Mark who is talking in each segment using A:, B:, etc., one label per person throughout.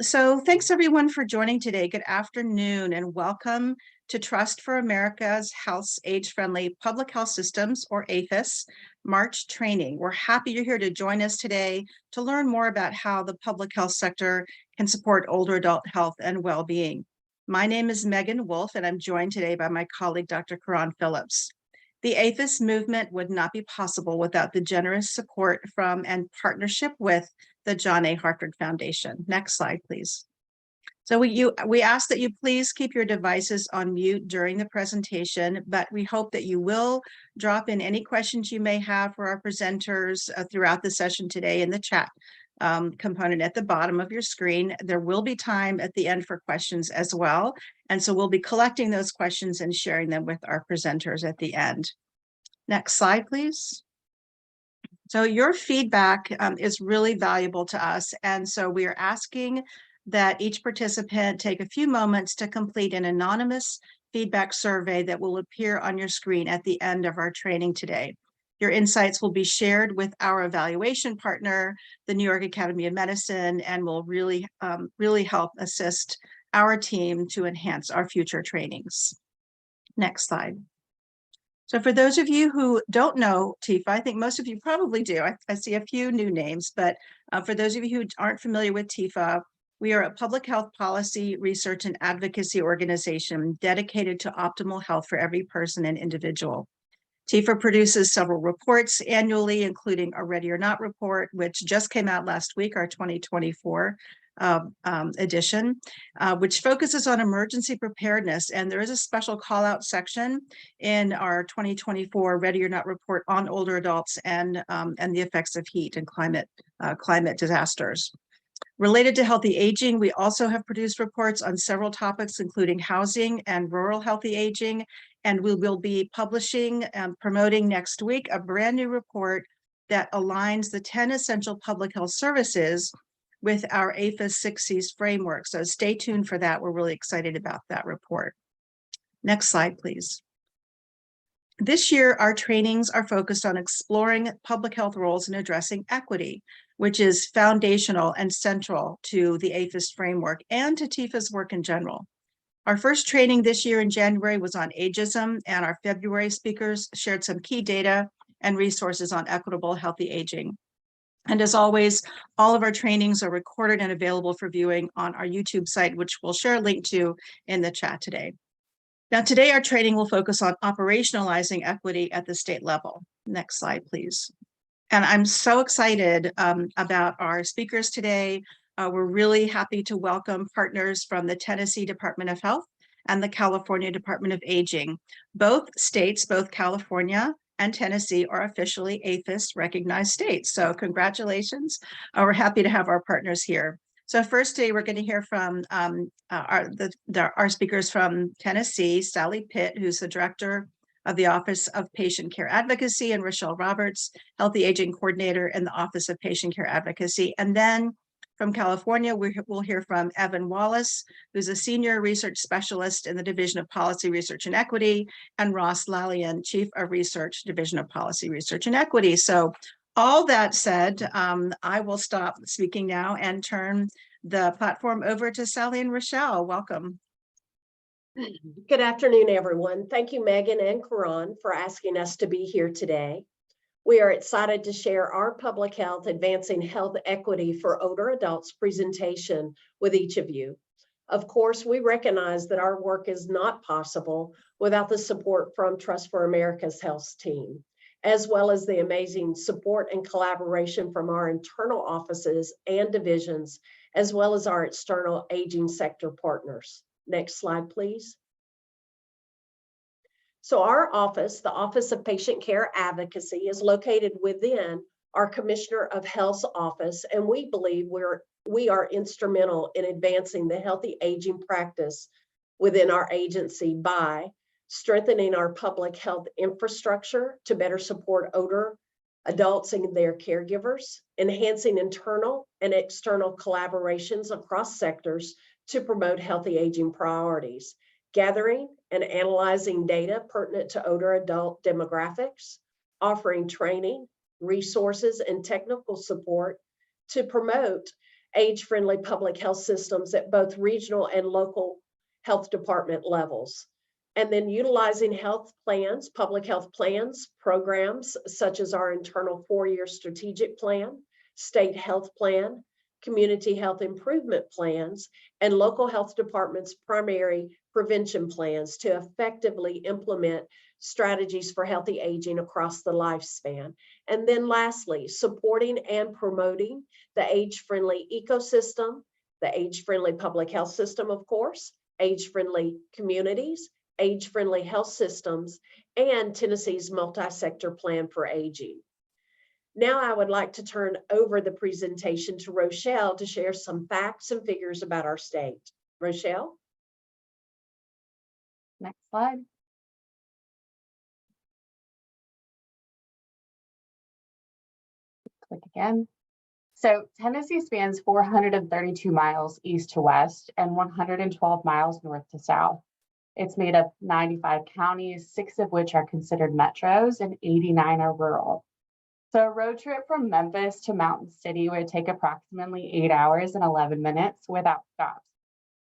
A: So thanks everyone for joining today. Good afternoon and welcome to Trust for America's Health's Age-Friendly Public Health Systems, or AFPHS, March training. We're happy you're here to join us today to learn more about how the public health sector can support older adult health and well-being. My name is Megan Wolf, and I'm joined today by my colleague, Dr. Karan Phillips. The AFPHS movement would not be possible without the generous support from and partnership with the John A. Hartford Foundation. Next slide, please. So we ask that you please keep your devices on mute during the presentation, but we hope that you will drop in any questions you may have for our presenters throughout the session today in the chat component at the bottom of your screen. There will be time at the end for questions as well. And so we'll be collecting those questions and sharing them with our presenters at the end. Next slide, please. So your feedback is really valuable to us. And so we are asking that each participant take a few moments to complete an anonymous feedback survey that will appear on your screen at the end of our training today. Your insights will be shared with our evaluation partner, the New York Academy of Medicine, and will really help assist our team to enhance our future trainings. Next slide. So for those of you who don't know TIFA, I think most of you probably do. I see a few new names, but for those of you who aren't familiar with TIFA, we are a public health policy, research, and advocacy organization dedicated to optimal health for every person and individual. TIFA produces several reports annually, including our Ready or Not report, which just came out last week, our 2024 edition, which focuses on emergency preparedness. And there is a special call out section in our 2024 Ready or Not report on older adults and the effects of heat and climate disasters. Related to healthy aging, we also have produced reports on several topics, including housing and rural healthy aging. And we will be publishing and promoting next week a brand new report that aligns the 10 essential public health services with our AFPHS 6 Cs framework. So stay tuned for that. We're really excited about that report. Next slide, please. This year, our trainings are focused on exploring public health roles in addressing equity, which is foundational and central to the AFPHS framework and to TIFA's work in general. Our first training this year in January was on ageism, and our February speakers shared some key data and resources on equitable healthy aging. And as always, all of our trainings are recorded and available for viewing on our YouTube site, which we'll share a link to in the chat today. Now, today our training will focus on operationalizing equity at the state level. Next slide, please. And I'm so excited about our speakers today. We're really happy to welcome partners from the Tennessee Department of Health and the California Department of Aging. Both states, both California and Tennessee, are officially AFPHS recognized states. So congratulations. We're happy to have our partners here. So first today, we're going to hear from our speakers from Tennessee, Sally Pitt, who's the director of the Office of Patient Care Advocacy, and Rochelle Roberts, Healthy Aging Coordinator in the Office of Patient Care Advocacy. And then from California, we'll hear from Evan Wallace, who's a Senior Research Specialist in the Division of Policy Research and Equity, and Ross Lallian, Chief of Research, Division of Policy Research and Equity. So all that said, I will stop speaking now and turn the platform over to Sally and Rochelle. Welcome.
B: Good afternoon, everyone. Thank you, Megan and Karan, for asking us to be here today. We are excited to share our Public Health Advancing Health Equity for Older Adults presentation with each of you. Of course, we recognize that our work is not possible without the support from Trust for America's Health team, as well as the amazing support and collaboration from our internal offices and divisions, as well as our external aging sector partners. Next slide, please. So our office, the Office of Patient Care Advocacy, is located within our Commissioner of Health's office, and we believe we are instrumental in advancing the healthy aging practice within our agency by strengthening our public health infrastructure to better support older adults and their caregivers, enhancing internal and external collaborations across sectors to promote healthy aging priorities, gathering and analyzing data pertinent to older adult demographics, offering training, resources, and technical support to promote age-friendly public health systems at both regional and local health department levels. And then utilizing health plans, public health plans, programs such as our internal 4-year strategic plan, state health plan, community health improvement plans, and local health departments' primary prevention plans to effectively implement strategies for healthy aging across the lifespan. And then lastly, supporting and promoting the age-friendly ecosystem, the age-friendly public health system, of course, age-friendly communities, age-friendly health systems, and Tennessee's multi-sector plan for aging. Now I would like to turn over the presentation to Rochelle to share some facts and figures about our state. Rochelle?
C: Next slide. Click again. So Tennessee spans 432 miles east to west and 112 miles north to south. It's made up 95 counties, 6 of which are considered metros and 89 are rural. So a road trip from Memphis to Mountain City would take approximately 8 hours and 11 minutes without stops.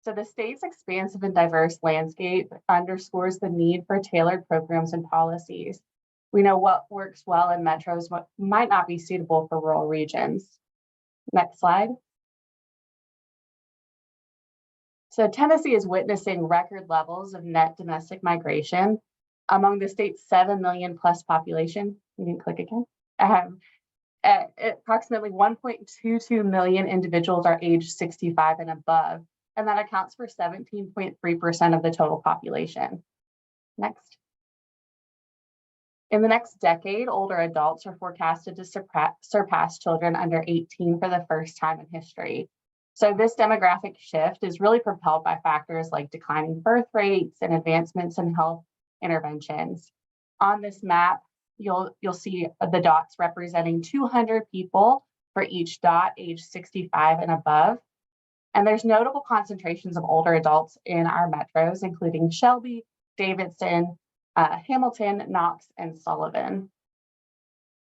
C: So the state's expansive and diverse landscape underscores the need for tailored programs and policies. We know what works well in metros might not be suitable for rural regions. Next slide. So Tennessee is witnessing record levels of net domestic migration among the state's 7 million plus population. You can click again. Approximately 1.22 million individuals are aged 65 and above, and that accounts for 17.3% of the total population. Next. In the next decade, older adults are forecasted to surpass children under 18 for the first time in history. So this demographic shift is really propelled by factors like declining birth rates and advancements in health interventions. On this map, you'll see the dots representing 200 people for each dot age 65 and above. And there's notable concentrations of older adults in our metros, including Shelby, Davidson, Hamilton, Knox, and Sullivan.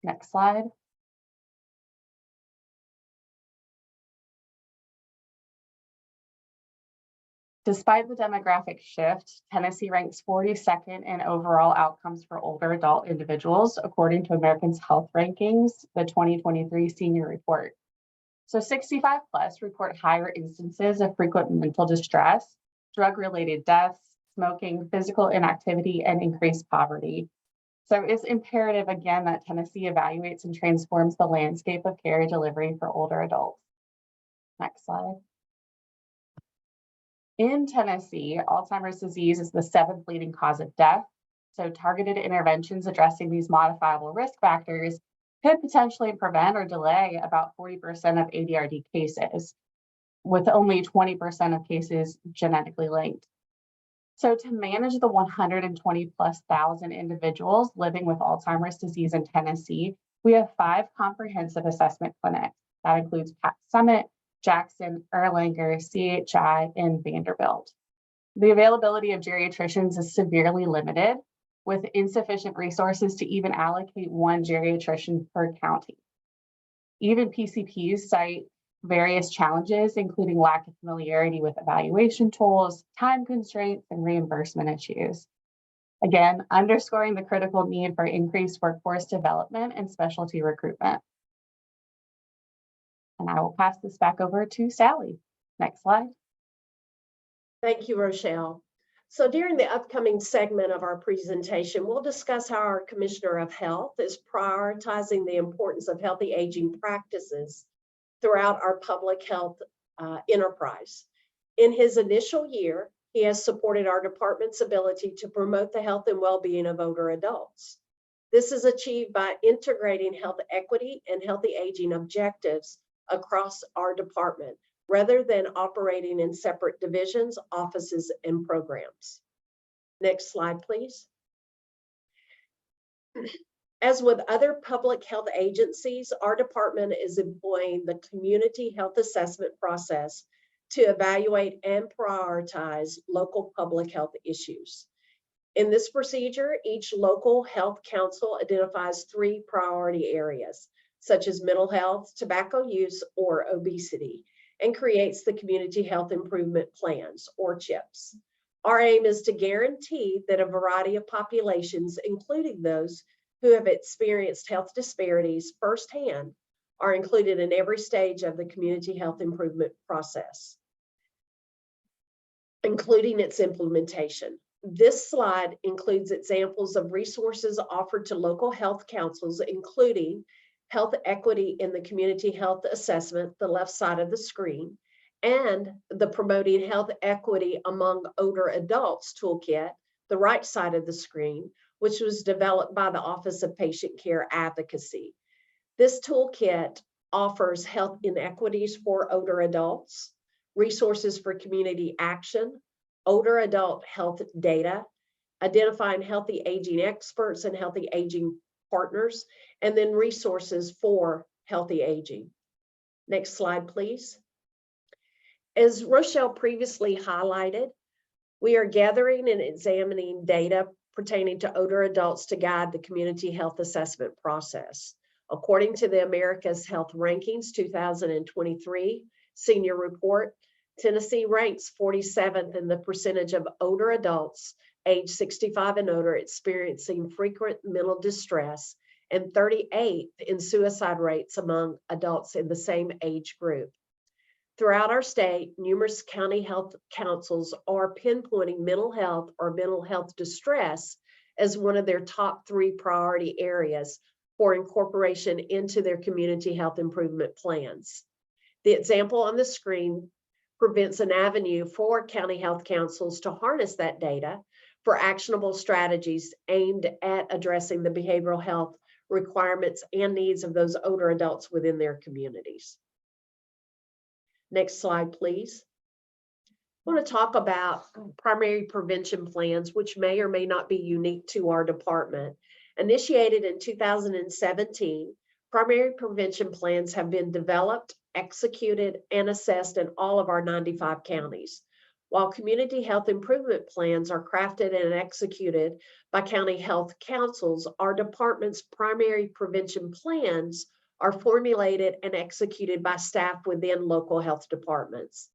C: Next slide. Despite the demographic shift, Tennessee ranks 42nd in overall outcomes for older adult individuals, according to Americans Health Rankings, the 2023 senior report. So 65 plus report higher instances of frequent mental distress, drug-related deaths, smoking, physical inactivity, and increased poverty. So it's imperative, again, that Tennessee evaluates and transforms the landscape of care delivery for older adults. Next slide. In Tennessee, Alzheimer's disease is the 7th leading cause of death. So targeted interventions addressing these modifiable risk factors could potentially prevent or delay about 40% of ADRD cases, with only 20% of cases genetically linked. So to manage the 120,000+ individuals living with Alzheimer's disease in Tennessee, we have 5 comprehensive assessment clinics. That includes Pat Summit, Jackson, Erlanger, CHI, and Vanderbilt. The availability of geriatricians is severely limited, with insufficient resources to even allocate 1 geriatrician per county. Even PCPs cite various challenges, including lack of familiarity with evaluation tools, time constraints, and reimbursement issues. Again, underscoring the critical need for increased workforce development and specialty recruitment. And I will pass this back over to Sally. Next slide.
B: Thank you, Rochelle. So during the upcoming segment of our presentation, we'll discuss how our Commissioner of Health is prioritizing the importance of healthy aging practices throughout our public health enterprise. In his initial year, he has supported our department's ability to promote the health and well-being of older adults. This is achieved by integrating health equity and healthy aging objectives across our department, rather than operating in separate divisions, offices, and programs. Next slide, please. As with other public health agencies, our department is employing the community health assessment process to evaluate and prioritize local public health issues. In this procedure, each local health council identifies 3 priority areas, such as mental health, tobacco use, or obesity, and creates the Community Health Improvement Plans, or CHIPs. Our aim is to guarantee that a variety of populations, including those who have experienced health disparities firsthand, are included in every stage of the community health improvement process, including its implementation. This slide includes examples of resources offered to local health councils, including health equity in the community health assessment, the left side of the screen, and the Promoting Health Equity Among Older Adults toolkit, the right side of the screen, which was developed by the Office of Patient Care Advocacy. This toolkit offers health inequities for older adults, resources for community action, older adult health data, identifying healthy aging experts and healthy aging partners, and then resources for healthy aging. Next slide, please. As Rochelle previously highlighted, we are gathering and examining data pertaining to older adults to guide the community health assessment process. According to the America's Health Rankings 2023 Senior Report, Tennessee ranks 47th in the percentage of older adults age 65 and older experiencing frequent mental distress, and 38th in suicide rates among adults in the same age group. Throughout our state, numerous county health councils are pinpointing mental health or mental health distress as one of their top 3 priority areas for incorporation into their community health improvement plans. The example on the screen presents an avenue for county health councils to harness that data for actionable strategies aimed at addressing the behavioral health requirements and needs of those older adults within their communities. Next slide, please. I want to talk about primary prevention plans, which may or may not be unique to our department. Initiated in 2017, primary prevention plans have been developed, executed, and assessed in all of our 95 counties. While community health improvement plans are crafted and executed by county health councils, our department's primary prevention plans are formulated and executed by staff within local health departments.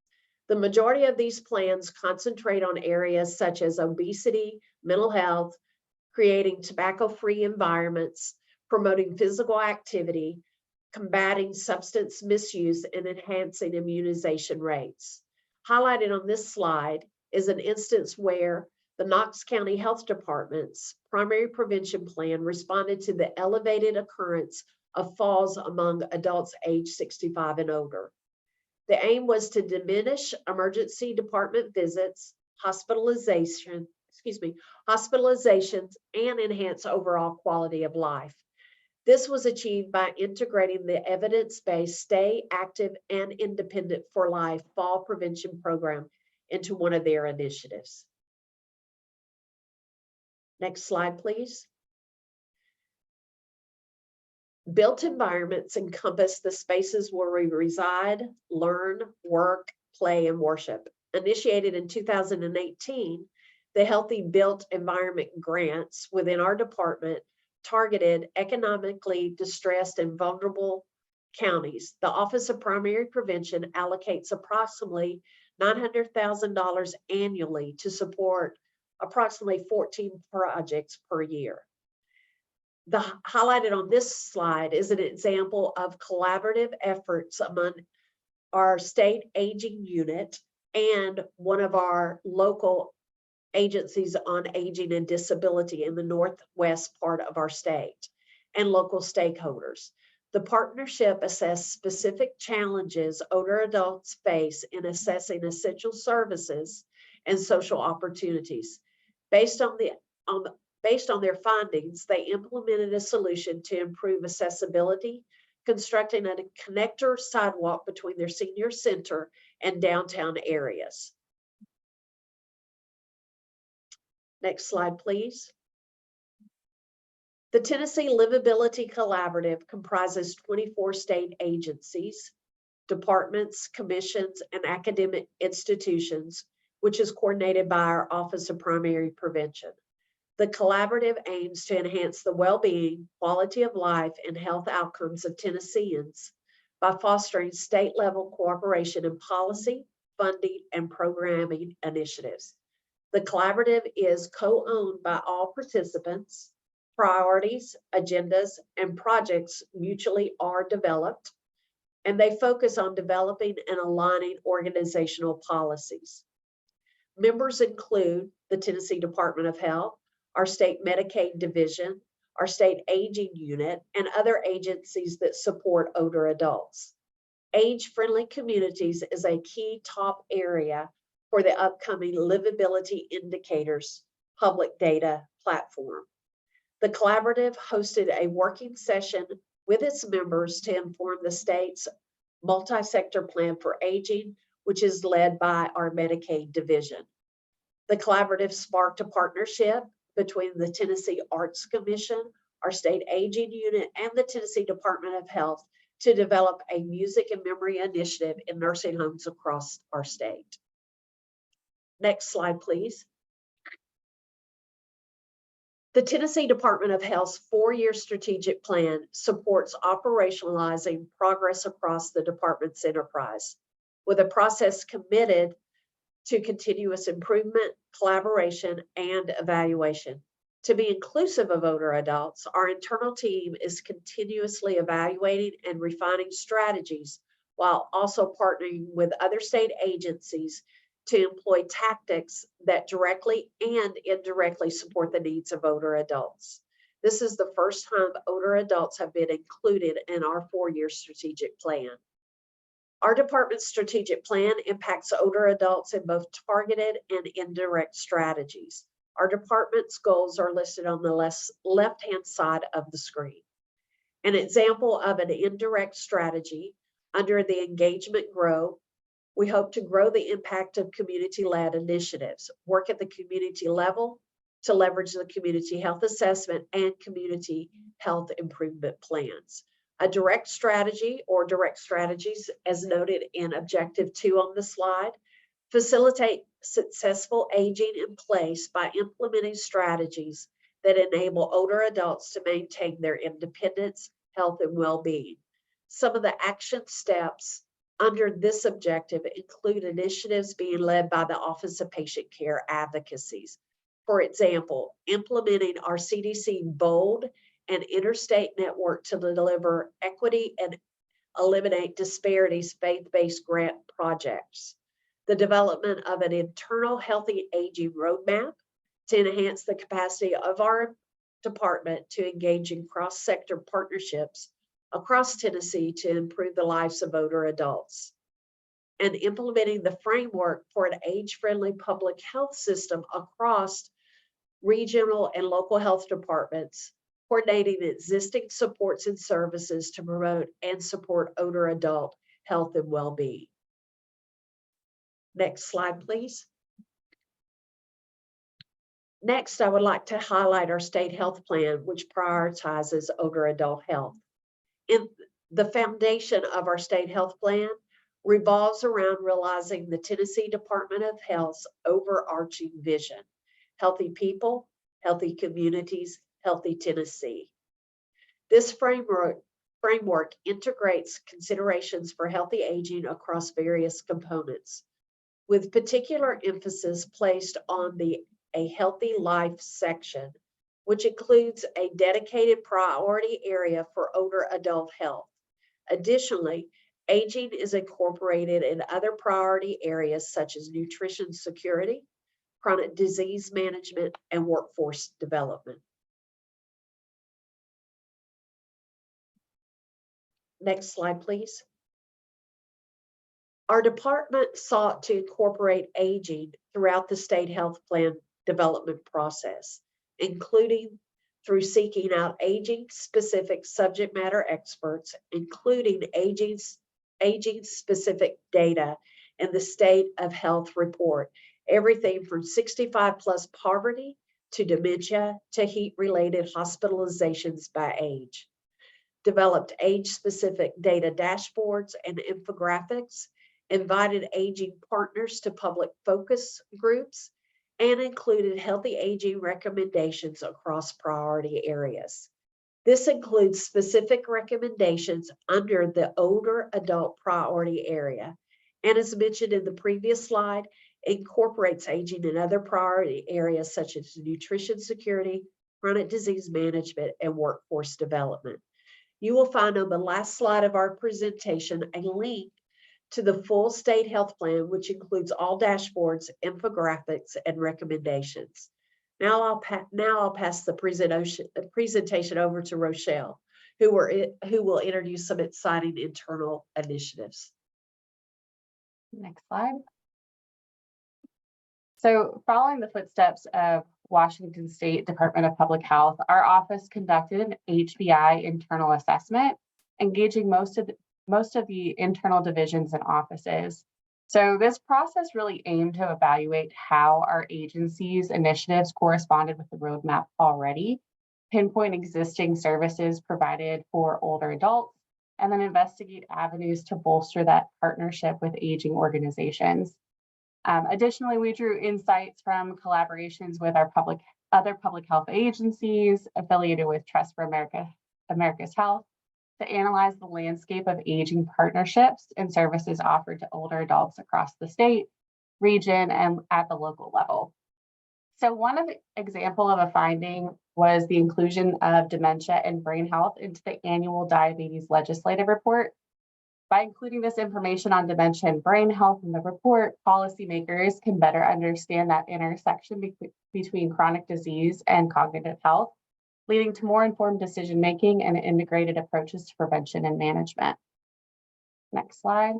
B: The majority of these plans concentrate on areas such as obesity, mental health, creating tobacco-free environments, promoting physical activity, combating substance misuse, and enhancing immunization rates. Highlighted on this slide is an instance where the Knox County Health Department's primary prevention plan responded to the elevated occurrence of falls among adults age 65 and older. The aim was to diminish emergency department visits, hospitalizations, and enhance overall quality of life. This was achieved by integrating the evidence-based Stay Active and Independent for Life Fall Prevention Program into one of their initiatives. Next slide, please. Built environments encompass the spaces where we reside, learn, work, play, and worship. Initiated in 2018, the Healthy Built Environment Grants within our department targeted economically distressed and vulnerable counties. The Office of Primary Prevention allocates approximately $900,000 annually to support approximately 14 projects per year. The highlighted on this slide is an example of collaborative efforts among our state aging unit and one of our local agencies on aging and disability in the northwest part of our state and local stakeholders. The partnership assessed specific challenges older adults face in assessing essential services and social opportunities. Based on their findings, they implemented a solution to improve accessibility, constructing a connector sidewalk between their senior center and downtown areas. Next slide, please. The Tennessee Livability Collaborative comprises 24 state agencies, departments, commissions, and academic institutions, which is coordinated by our Office of Primary Prevention. The collaborative aims to enhance the well-being, quality of life, and health outcomes of Tennesseans by fostering state-level cooperation in policy, funding, and programming initiatives. The collaborative is co-owned by all participants. Priorities, agendas, and projects mutually are developed, and they focus on developing and aligning organizational policies. Members include the Tennessee Department of Health, our state Medicaid division, our state aging unit, and other agencies that support older adults. Age-friendly communities is a key top area for the upcoming Livability Indicators public data platform. The collaborative hosted a working session with its members to inform the state's multi-sector plan for aging, which is led by our Medicaid division. The collaborative sparked a partnership between the Tennessee Arts Commission, our state aging unit, and the Tennessee Department of Health to develop a music and memory initiative in nursing homes across our state. Next slide, please. The Tennessee Department of Health's 4-year strategic plan supports operationalizing progress across the department's enterprise, with a process committed to continuous improvement, collaboration, and evaluation. To be inclusive of older adults, our internal team is continuously evaluating and refining strategies while also partnering with other state agencies to employ tactics that directly and indirectly support the needs of older adults. This is the first time older adults have been included in our 4-year strategic plan. Our department's strategic plan impacts older adults in both targeted and indirect strategies. Our department's goals are listed on the left-hand side of the screen. An example of an indirect strategy under the engagement grow, we hope to grow the impact of community-led initiatives, work at the community level to leverage the community health assessment and community health improvement plans. A direct strategy or direct strategies, as noted in Objective 2 on the slide, facilitate successful aging in place by implementing strategies that enable older adults to maintain their independence, health, and well-being. Some of the action steps under this objective include initiatives being led by the Office of Patient Care Advocacies. For example, implementing our CDC BOLD and interstate network to deliver equity and eliminate disparities faith-based grant projects. The development of an internal healthy aging roadmap to enhance the capacity of our department to engage in cross-sector partnerships across Tennessee to improve the lives of older adults. And implementing the framework for an age-friendly public health system across regional and local health departments, coordinating existing supports and services to promote and support older adult health and well-being. Next slide, please. Next, I would like to highlight our state health plan, which prioritizes older adult health. In the foundation of our state health plan revolves around realizing the Tennessee Department of Health's overarching vision: healthy people, healthy communities, healthy Tennessee. This framework integrates considerations for healthy aging across various components, with particular emphasis placed on a healthy life section, which includes a dedicated priority area for older adult health. Additionally, aging is incorporated in other priority areas such as nutrition security, chronic disease management, and workforce development. Next slide, please. Our department sought to incorporate aging throughout the state health plan development process, including through seeking out aging-specific subject matter experts, including aging-specific data in the State of Health report, everything from 65+ poverty to dementia to heat-related hospitalizations by age. Developed age-specific data dashboards and infographics, invited aging partners to public focus groups, and included healthy aging recommendations across priority areas. This includes specific recommendations under the older adult priority area. And as mentioned in the previous slide, incorporates aging in other priority areas such as nutrition security, chronic disease management, and workforce development. You will find on the last slide of our presentation a link to the full state health plan, which includes all dashboards, infographics, and recommendations. Now I'll pass the presentation over to Rochelle, who will introduce some exciting internal initiatives.
C: Next slide. So following the footsteps of Washington State Department of Public Health, our office conducted an HBI internal assessment, engaging most of the internal divisions and offices. So this process really aimed to evaluate how our agency's initiatives corresponded with the roadmap already, pinpoint existing services provided for older adults, and then investigate avenues to bolster that partnership with aging organizations. Additionally, we drew insights from collaborations with our other public health agencies affiliated with Trust for America's Health to analyze the landscape of aging partnerships and services offered to older adults across the state, region, and at the local level. So one example of a finding was the inclusion of dementia and brain health into the annual diabetes legislative report. By including this information on dementia and brain health in the report, policymakers can better understand that intersection between chronic disease and cognitive health, leading to more informed decision-making and integrated approaches to prevention and management. Next slide.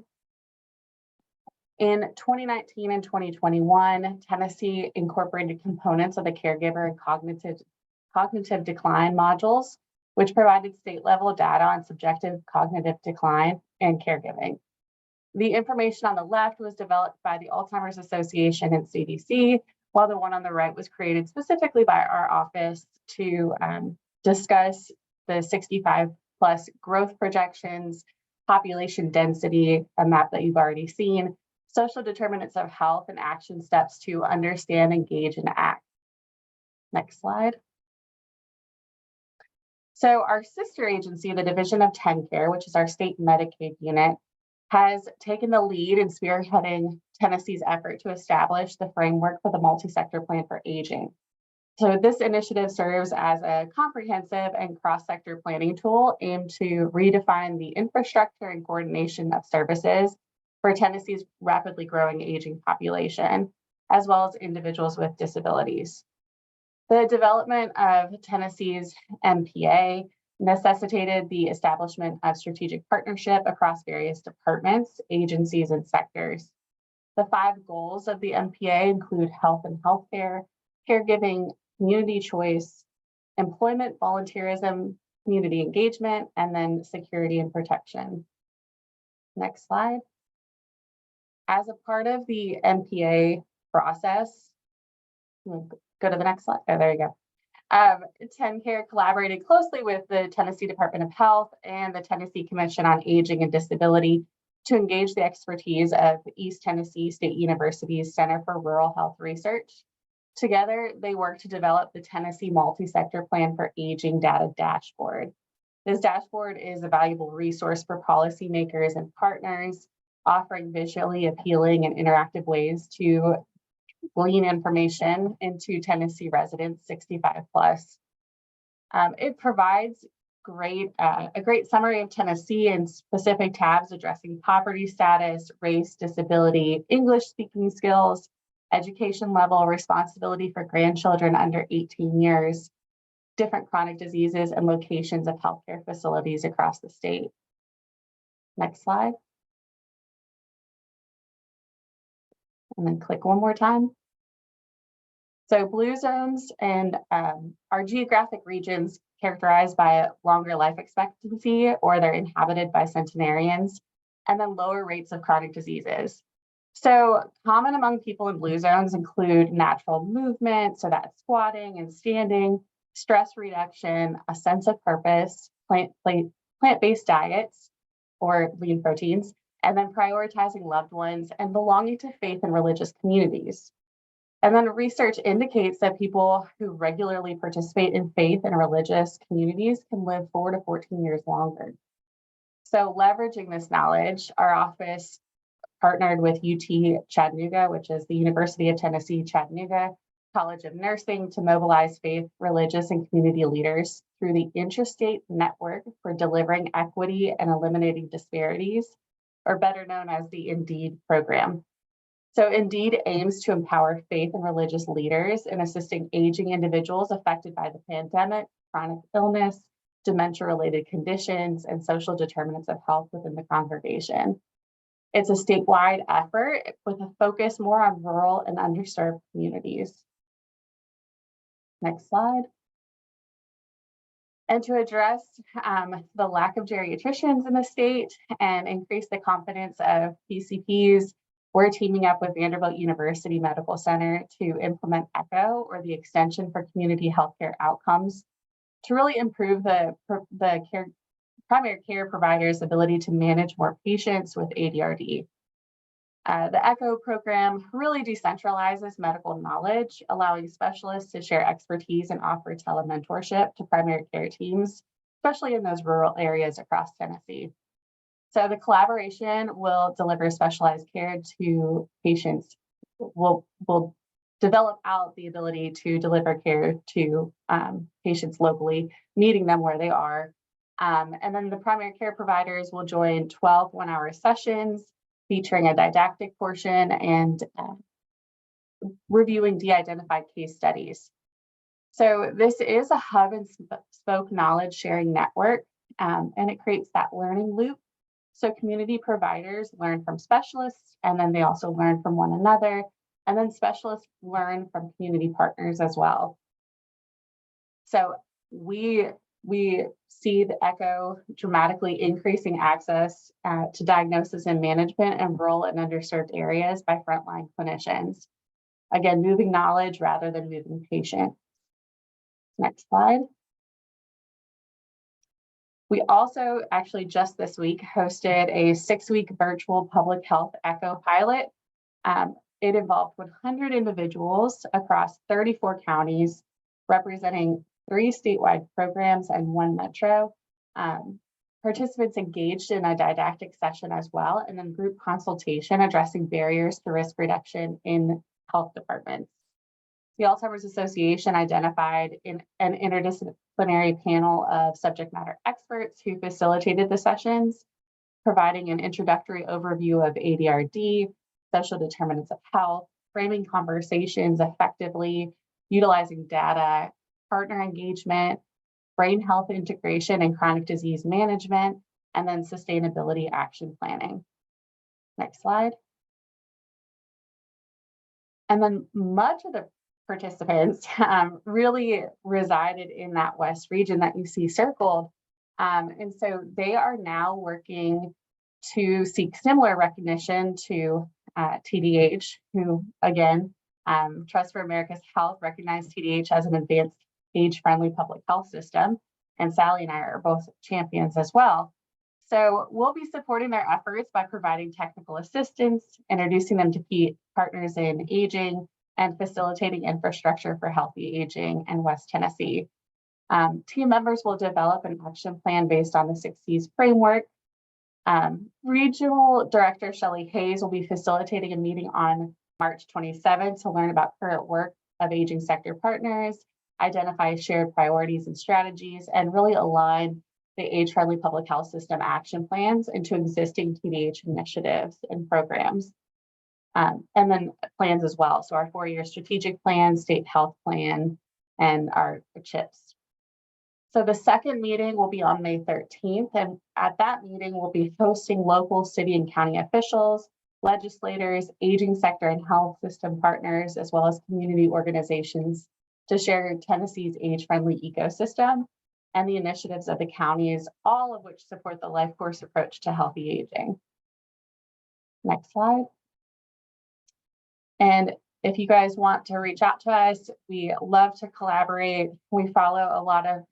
C: In 2019 and 2021, Tennessee incorporated components of the caregiver and cognitive decline modules, which provided state-level data on subjective cognitive decline and caregiving. The information on the left was developed by the Alzheimer's Association and CDC, while the one on the right was created specifically by our office to discuss the 65 plus growth projections, population density, a map that you've already seen, social determinants of health, and action steps to understand, engage, and act. Next slide. So our sister agency, the Division of TennCare, which is our state Medicaid unit, has taken the lead in spearheading Tennessee's effort to establish the framework for the multi-sector plan for aging. So this initiative serves as a comprehensive and cross-sector planning tool aimed to redefine the infrastructure and coordination of services for Tennessee's rapidly growing aging population, as well as individuals with disabilities. The development of Tennessee's MPA necessitated the establishment of strategic partnership across various departments, agencies, and sectors. The 5 goals of the MPA include health and healthcare, caregiving, community choice, employment, volunteerism, community engagement, and then security and protection. Next slide. As a part of the MPA process, go to the next slide. Oh, there you go. TennCare collaborated closely with the Tennessee Department of Health and the Tennessee Commission on Aging and Disability to engage the expertise of East Tennessee State University's Center for Rural Health Research. Together, they worked to develop the Tennessee Multi-Sector Plan for Aging Data Dashboard. This dashboard is a valuable resource for policymakers and partners, offering visually appealing and interactive ways to glean information into Tennessee residents 65 plus. It provides a great summary of Tennessee and specific tabs addressing poverty status, race, disability, English speaking skills, education level, responsibility for grandchildren under 18 years, different chronic diseases, and locations of healthcare facilities across the state. Next slide. And then click one more time. So blue zones and are geographic regions characterized by a longer life expectancy, or they're inhabited by centenarians, and then lower rates of chronic diseases. So common among people in blue zones include natural movement, so that's squatting and standing, stress reduction, a sense of purpose, plant-based diets or lean proteins, and then prioritizing loved ones and belonging to faith and religious communities. And then research indicates that people who regularly participate in faith and religious communities can live 4 to 14 years longer. So leveraging this knowledge, our office partnered with UT Chattanooga, which is the University of Tennessee, Chattanooga College of Nursing, to mobilize faith, religious, and community leaders through the Intrastate Network for Delivering Equity and Eliminating Disparities, or better known as the INDEED program. So INDEED aims to empower faith and religious leaders in assisting aging individuals affected by the pandemic, chronic illness, dementia-related conditions, and social determinants of health within the congregation. It's a statewide effort with a focus more on rural and underserved communities. Next slide. And to address the lack of geriatricians in the state and increase the confidence of PCPs, we're teaming up with Vanderbilt University Medical Center to implement ECHO, or the Extension for Community Healthcare Outcomes, to really improve the primary care providers' ability to manage more patients with ADRD. The ECHO program really decentralizes medical knowledge, allowing specialists to share expertise and offer telementorship to primary care teams, especially in those rural areas across Tennessee. So the collaboration will deliver specialized care to patients, will develop out the ability to deliver care to patients locally, meeting them where they are. And then the primary care providers will join 12 one-hour sessions featuring a didactic portion and reviewing de-identified case studies. So this is a hub and spoke knowledge sharing network, and it creates that learning loop. So community providers learn from specialists, and then they also learn from one another, and then specialists learn from community partners as well. So we see the ECHO dramatically increasing access to diagnosis and management in rural and underserved areas by frontline clinicians. Again, moving knowledge rather than moving patients. Next slide. We also actually just this week hosted a 6-week virtual public health ECHO pilot. It involved 100 individuals across 34 counties, representing 3 statewide programs and 1 metro. Participants engaged in a didactic session as well, and then group consultation addressing barriers to risk reduction in health departments. The Alzheimer's Association identified an interdisciplinary panel of subject matter experts who facilitated the sessions, providing an introductory overview of ADRD, social determinants of health, framing conversations effectively, utilizing data, partner engagement, brain health integration and chronic disease management, and then sustainability action planning. Next slide. And then much of the participants really resided in that West region that you see circled. And so they are now working to seek similar recognition to TDH, who again, Trust for America's Health recognized TDH as an advanced age-friendly public health system. And Sally and I are both champions as well. So we'll be supporting their efforts by providing technical assistance, introducing them to key partners in aging, and facilitating infrastructure for healthy aging in West Tennessee. Team members will develop an action plan based on the 6 Cs framework. Regional Director Shelley Hayes will be facilitating a meeting on March 27th to learn about current work of aging sector partners, identify shared priorities and strategies, and really align the age-friendly public health system action plans into existing TDH initiatives and programs. And then plans as well. So our 4-year strategic plan, state health plan, and our CHIPS. So the second meeting will be on May 13th. And at that meeting, we'll be hosting local city and county officials, legislators, aging sector and health system partners, as well as community organizations to share Tennessee's age-friendly ecosystem and the initiatives of the counties, all of which support the life course approach to healthy aging. Next slide. And if you guys want to reach out to us, we love to collaborate. We follow a lot of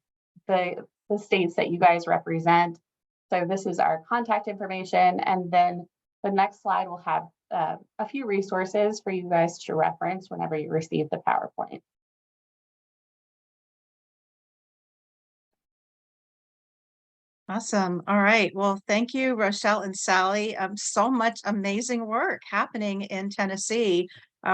C: the states that you guys represent. So this is our contact information. And then The next slide will have a few resources for you guys to reference whenever you receive the PowerPoint.
A: Awesome. All right. Well, thank you, Rochelle and Sally. So much amazing work happening in Tennessee.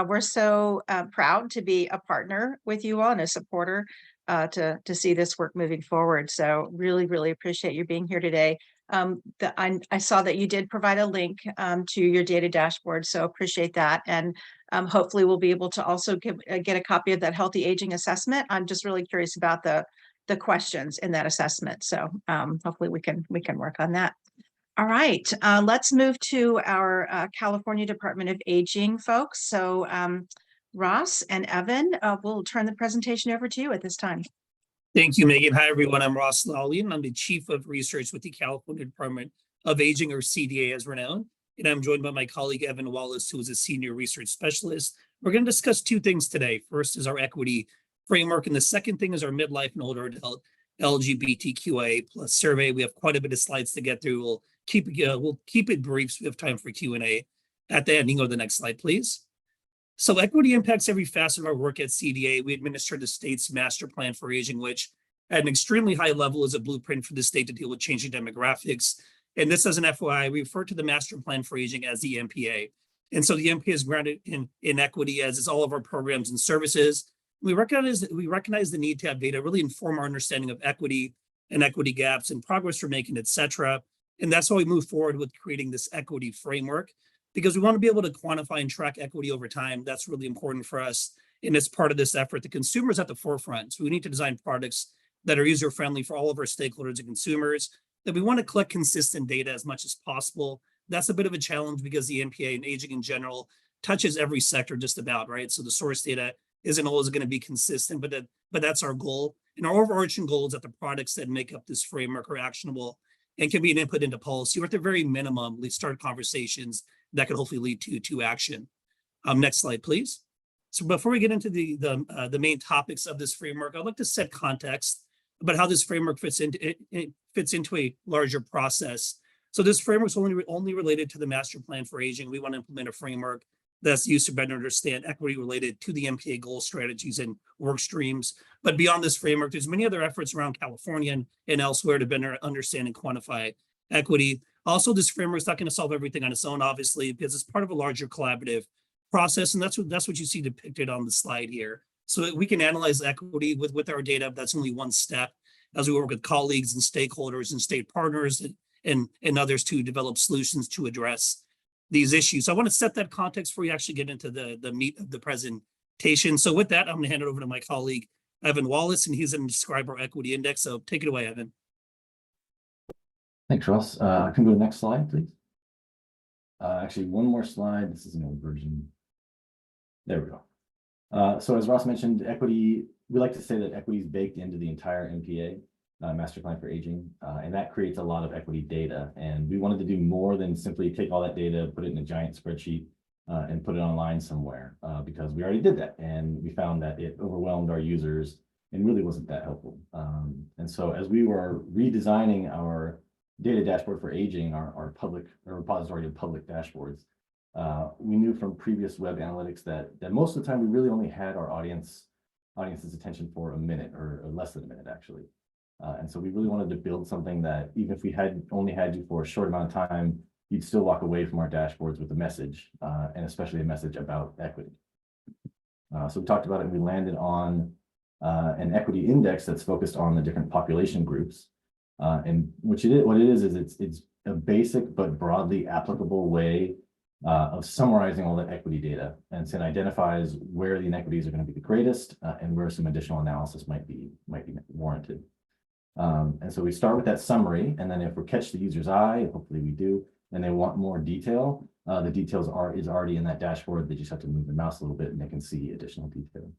A: We're so proud to be a partner with you all and a supporter to see this work moving forward. So really, really appreciate you being here today. I saw that you did provide a link to your data dashboard, so appreciate that. And hopefully we'll be able to also get a copy of that healthy aging assessment. I'm just really curious about the questions in that assessment. So hopefully we can work on that. All right, let's move to our California Department of Aging folks. So Ross and Evan, we'll turn the presentation over to you at this time.
D: Thank you, Megan. Hi, everyone. I'm Ross Lawley, and I'm the Chief of Research with the California Department of Aging, or CDA as we're known. And I'm joined by my colleague, Evan Wallace, who is a Senior Research Specialist. We're going to discuss two things today. First is our equity framework, and the second thing is our midlife and older adult LGBTQIA plus survey. We have quite a bit of slides to get through. We'll keep it brief so we have time for Q&A at the end. You can go to the next slide, please. So equity impacts every facet of our work at CDA. We administer the state's master plan for aging, which at an extremely high level is a blueprint for the state to deal with changing demographics. And this, as an FYI, we refer to the master plan for aging as the MPA. And so the MPA is grounded in equity, as is all of our programs and services. We recognize the need to have data really inform our understanding of equity and equity gaps and progress we're making, et cetera. And that's why we move forward with creating this equity framework, because we want to be able to quantify and track equity over time. That's really important for us. And as part of this effort, the consumer is at the forefront. So we need to design products that are user-friendly for all of our stakeholders and consumers, that we want to collect consistent data as much as possible. That's a bit of a challenge because the MPA and aging in general touches every sector just about, right? So the source data isn't always going to be consistent, but that's our goal. And our overarching goal is that the products that make up this framework are actionable and can be an input into policy, or at the very minimum, we start conversations that could hopefully lead to action. Next slide, please. So before we get into the main topics of this framework, I'd like to set context about how this framework fits into a larger process. So this framework is only related to the master plan for aging. We want to implement a framework that's used to better understand equity related to the MPA goal strategies and work streams. But beyond this framework, there's many other efforts around California and elsewhere to better understand and quantify equity. Also, this framework is not going to solve everything on its own, obviously, because it's part of a larger collaborative process, and that's what you see depicted on the slide here. So we can analyze equity with our data. That's only one step as we work with colleagues and stakeholders and state partners and others to develop solutions to address these issues. So I want to set that context before we actually get into the meat of the presentation. So with that, I'm going to hand it over to my colleague, Evan Wallace, and he's going to describe our equity index. So take it away, Evan.
E: Thanks, Ross. Can we go to the next slide, please? Actually, one more slide. This is an old version. There we go. So as Ross mentioned, equity, we like to say that equity is baked into the entire MPA, Master Plan for Aging, and that creates a lot of equity data. And we wanted to do more than simply take all that data, put it in a giant spreadsheet, and put it online somewhere, because we already did that. And we found that it overwhelmed our users and really wasn't that helpful. And so as we were redesigning our data dashboard for aging, our repository of public dashboards, we knew from previous web analytics that most of the time we really only had our audience's attention for a minute or less than a minute, actually. And so we really wanted to build something that even if we had only had you for a short amount of time, you'd still walk away from our dashboards with a message, and especially a message about equity. So we talked about it and we landed on an equity index that's focused on the different population groups. And what it is it's a basic but broadly applicable way of summarizing all that equity data, and so it identifies where the inequities are going to be the greatest and where some additional analysis might be warranted. And so we start with that summary, and then if we catch the user's eye, hopefully we do, and they want more detail, the details is already in that dashboard. They just have to move the mouse a little bit and they can see additional detail.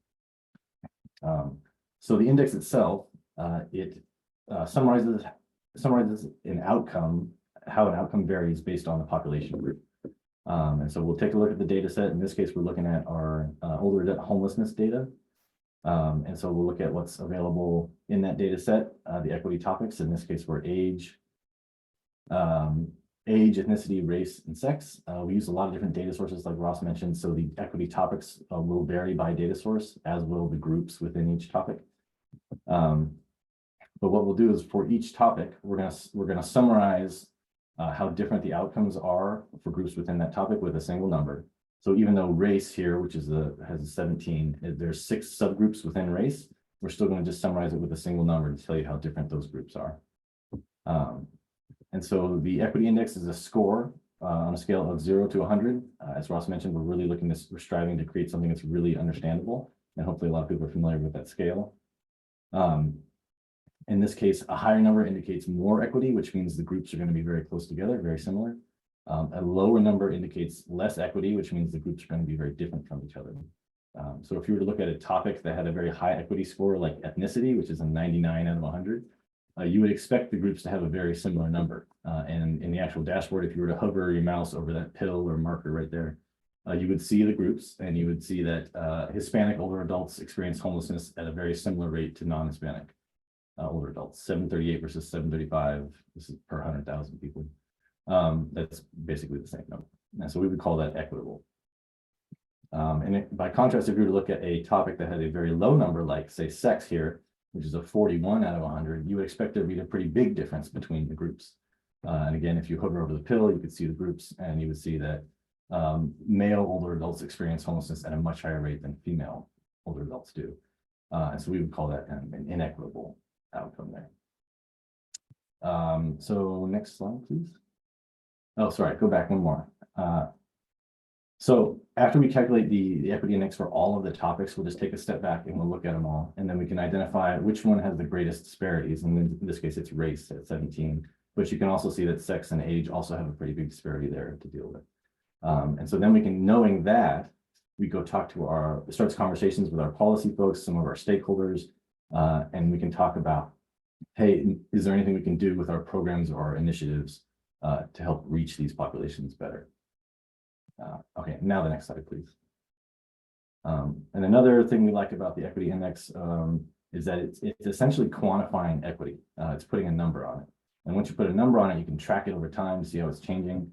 E: So the index itself, it summarizes an outcome, how an outcome varies based on the population group. And so we'll take a look at the data set. In this case, we're looking at our older adult homelessness data. And so we'll look at what's available in that data set, the equity topics. In this case, were age, age, ethnicity, race, and sex. We use a lot of different data sources like Ross mentioned, so the equity topics will vary by data source, as will the groups within each topic. But what we'll do is for each topic, we're gonna summarize how different the outcomes are for groups within that topic with a single number. So even though race here, which is has a 17, there's 6 subgroups within race, we're still going to just summarize it with a single number to tell you how different those groups are. And so the equity index is a score on a scale of 0 to 100. As Ross mentioned, we're striving to create something that's really understandable, and hopefully a lot of people are familiar with that scale. In this case, a higher number indicates more equity, which means the groups are going to be very close together, very similar. A lower number indicates less equity, which means the groups are going to be very different from each other. So if you were to look at a topic that had a very high equity score like ethnicity, which is a 99 out of 100, you would expect the groups to have a very similar number. And in the actual dashboard, if you were to hover your mouse over that pill or marker right there, you would see the groups, and you would see that Hispanic older adults experience homelessness at a very similar rate to non-Hispanic older adults, 738 versus 735. This is per 100,000 people. That's basically the same number. And so we would call that equitable. By contrast, if you were to look at a topic that had a very low number, like say sex here, which is a 41 out of 100, you would expect there to be a pretty big difference between the groups. And again, if you hover over the pill, you could see the groups, and you would see that male older adults experience homelessness at a much higher rate than female older adults do. And so we would call that an inequitable outcome there. So next slide, please. Oh, sorry, go back one more. So after we calculate the equity index for all of the topics, we'll just take a step back and we'll look at them all. And then we can identify which one has the greatest disparities. And in this case, it's race at 17. But you can also see that sex and age also have a pretty big disparity there to deal with. And so then we can, knowing that, we go talk to starts conversations with our policy folks, some of our stakeholders, and we can talk about, hey, is there anything we can do with our programs or our initiatives to help reach these populations better? Okay, now the next slide, please. And another thing we like about the equity index is that it's essentially quantifying equity. It's putting a number on it. And once you put a number on it, you can track it over time to see how it's changing.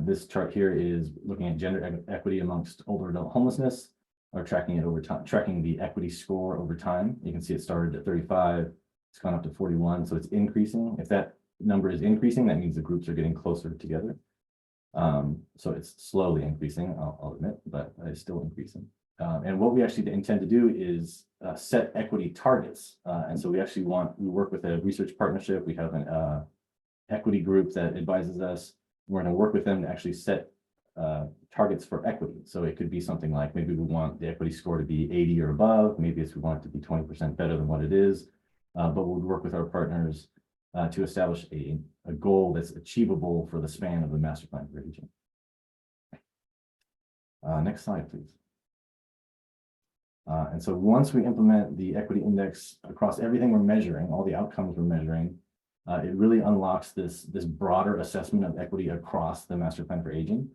E: This chart here is looking at gender equity amongst older adult homelessness, or tracking it over time, tracking the equity score over time. You can see it started at 35, it's gone up to 41, so it's increasing. If that number is increasing, that means the groups are getting closer together. So it's slowly increasing, I'll admit, but it's still increasing. And what we actually intend to do is set equity targets. And so we work with a research partnership. We have an equity group that advises us. We're going to work with them to actually set targets for equity. So it could be something like, maybe we want the equity score to be 80 or above. Maybe we want it to be 20% better than what it is. But we'll work with our partners to establish a goal that's achievable for the span of the master plan for aging. Next slide, please. And so once we implement the equity index across everything we're measuring, all the outcomes we're measuring, it really unlocks this broader assessment of equity across the master plan for aging.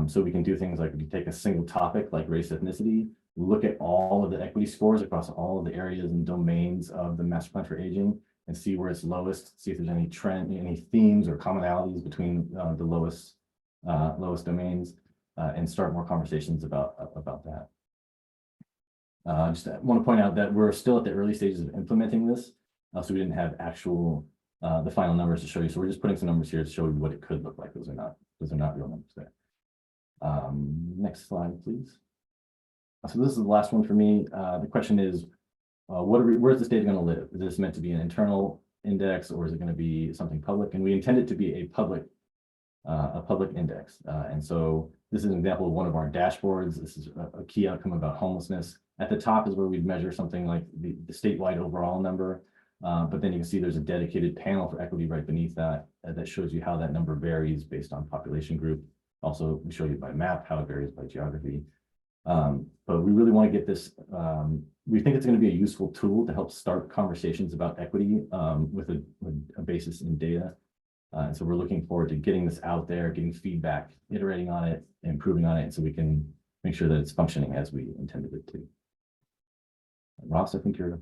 E: So we can do things like we can take a single topic like race, ethnicity, look at all of the equity scores across all of the areas and domains of the master plan for aging, and see where it's lowest, see if there's any trend, any themes or commonalities between the lowest domains, and start more conversations about that. Just want to point out that we're still at the early stages of implementing this, so we didn't have actual the final numbers to show you. So we're just putting some numbers here to show you what it could look like. Those are not real numbers there. Next slide, please. So this is the last one for me. The question is, where's this data going to live? Is this meant to be an internal index, or is it going to be something public? And we intend it to be a public index. And so this is an example of one of our dashboards. This is a key outcome about homelessness. At the top is where we'd measure something like the statewide overall number. But then you can see there's a dedicated panel for equity right beneath that that shows you how that number varies based on population group. Also, we show you by map how it varies by geography. But we really want to get this, we think it's going to be a useful tool to help start conversations about equity with a basis in data. And so we're looking forward to getting this out there, getting feedback, iterating on it, improving on it, so we can make sure that it's functioning as we intended it to. Ross, I think you're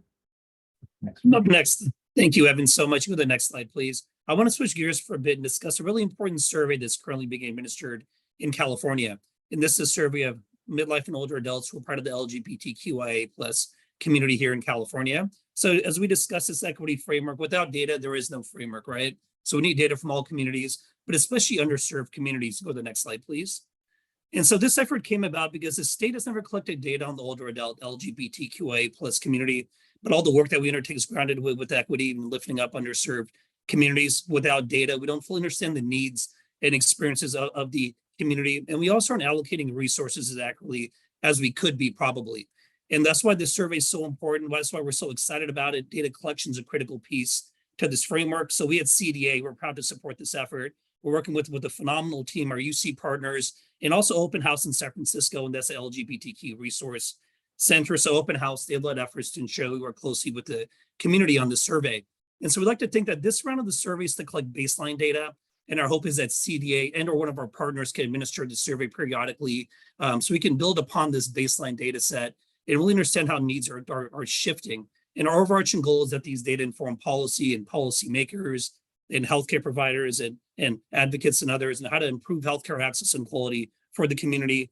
E: next.
D: Up next. Thank you, Evan, so much. Go to the next slide, please. I want to switch gears for a bit and discuss a really important survey that's currently being administered in California. And this is a survey of midlife and older adults who are part of the LGBTQIA plus community here in California. So as we discuss this equity framework, without data, there is no framework, right? So we need data from all communities, but especially underserved communities. Go to the next slide, please. And so this effort came about because the state has never collected data on the older adult LGBTQIA plus community, but all the work that we undertake is grounded with equity and lifting up underserved communities. Without data, we don't fully understand the needs and experiences of the community. And we also aren't allocating resources as accurately as we could be probably. And that's why this survey is so important. That's why we're so excited about it. Data collection is a critical piece to this framework. So we at CDA, we're proud to support this effort. We're working with a phenomenal team, our UC partners, and also Open House in San Francisco, and that's the LGBTQ Resource Center. So Open House, they've led efforts to ensure we work closely with the community on the survey. And so we'd like to think that this round of the survey is to collect baseline data. And our hope is that CDA and or one of our partners can administer the survey periodically so we can build upon this baseline data set and really understand how needs are shifting. And our overarching goal is that these data inform policy and policymakers and healthcare providers and advocates and others, and how to improve healthcare access and quality for the community.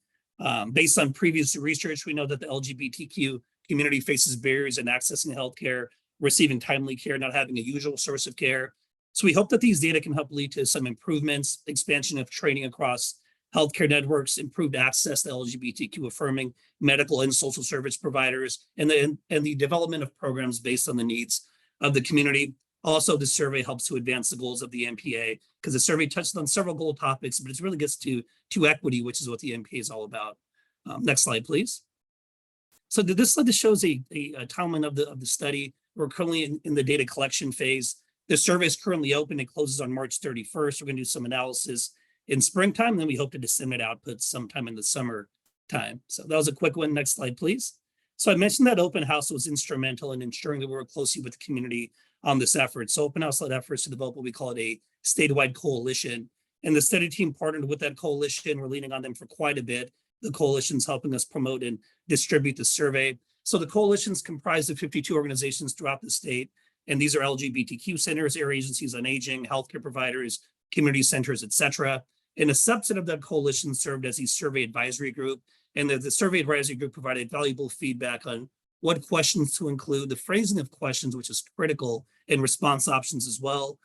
D: Based on previous research, we know that the LGBTQ community faces barriers in accessing healthcare, receiving timely care, not having a usual source of care. So we hope that these data can help lead to some improvements, expansion of training across healthcare networks, improved access to LGBTQ affirming medical and social service providers, and the development of programs based on the needs of the community. Also, the survey helps to advance the goals of the MPA because the survey touches on several goal topics, but it really gets to equity, which is what the MPA is all about. Next slide, please. So this slide shows a timeline of the study. We're currently in the data collection phase. The survey is currently open. It closes on March 31st. We're going to do some analysis in springtime, and then we hope to disseminate outputs sometime in the summer time. So that was a quick one. Next slide, please. So I mentioned that Open House was instrumental in ensuring that we work closely with the community on this effort. So Open House led efforts to develop what we call a statewide coalition. And the study team partnered with that coalition. We're leaning on them for quite a bit. The coalition's helping us promote and distribute the survey. So the coalition's comprised of 52 organizations throughout the state. And these are LGBTQ centers, area agencies on aging, healthcare providers, community centers, et cetera. And a subset of that coalition served as a survey advisory group. And the survey advisory group provided valuable feedback on what questions to include, the phrasing of questions, which is critical, and response options as well.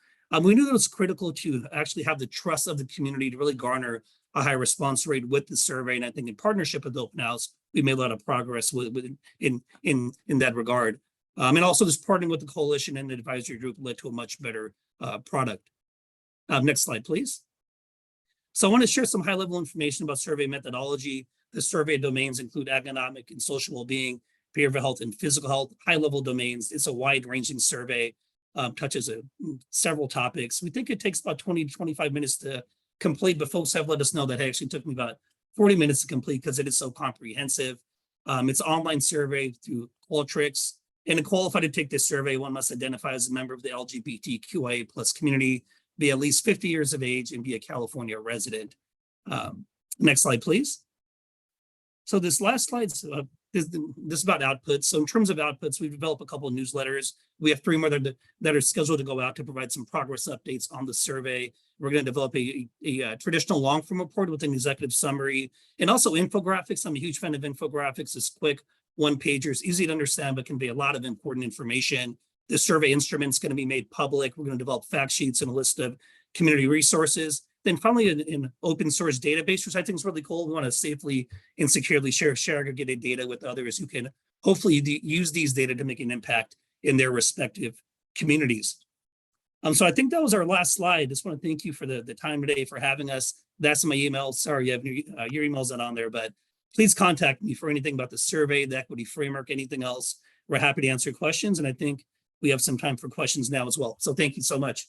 D: We knew that it was critical to actually have the trust of the community to really garner a high response rate with the survey. And I think in partnership with Open House, we made a lot of progress in that regard. And also this partnering with the coalition and the advisory group led to a much better product. Next slide, please. So I want to share some high-level information about survey methodology. The survey domains include economic and social well-being, behavioral health, and physical health, high-level domains. It's a wide-ranging survey, touches several topics. We think it takes about 20 to 25 minutes to complete, but folks have let us know that it actually took me about 40 minutes to complete because it is so comprehensive. It's an online survey through Qualtrics. And to qualify to take this survey, one must identify as a member of the LGBTQIA plus community, be at least 50 years of age, and be a California resident. Next slide, please. So this last slide, this is about outputs. So in terms of outputs, we've developed a couple of newsletters. We have 3 more that are scheduled to go out to provide some progress updates on the survey. We're going to develop a traditional long form report with an executive summary and also infographics. I'm a huge fan of infographics. It's quick, one-pagers, easy to understand, but convey a lot of important information. The survey instrument is going to be made public. We're going to develop fact sheets and a list of community resources. Then finally, an open source database, which I think is really cool. We want to safely and securely share aggregated data with others who can hopefully use these data to make an impact in their respective communities. So I think that was our last slide. Just want to thank you for the time today, for having us. That's my email. Sorry, you have your email's not on there, but please contact me for anything about the survey, the equity framework, anything else. We're happy to answer questions. And I think we have some time for questions now as well. So thank you so much.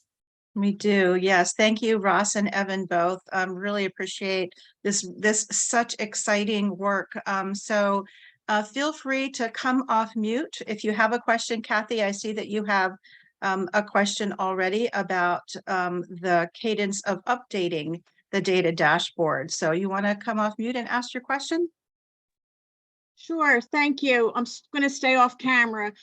A: We do. Yes. Thank you, Ross and Evan, both. Really appreciate this such exciting work. So feel free to come off mute. If you have a question, Kathy, I see that you have a question already about the cadence of updating the data dashboard. So you want to come off mute and ask your question?
F: Sure, thank you. I'm going to stay off camera.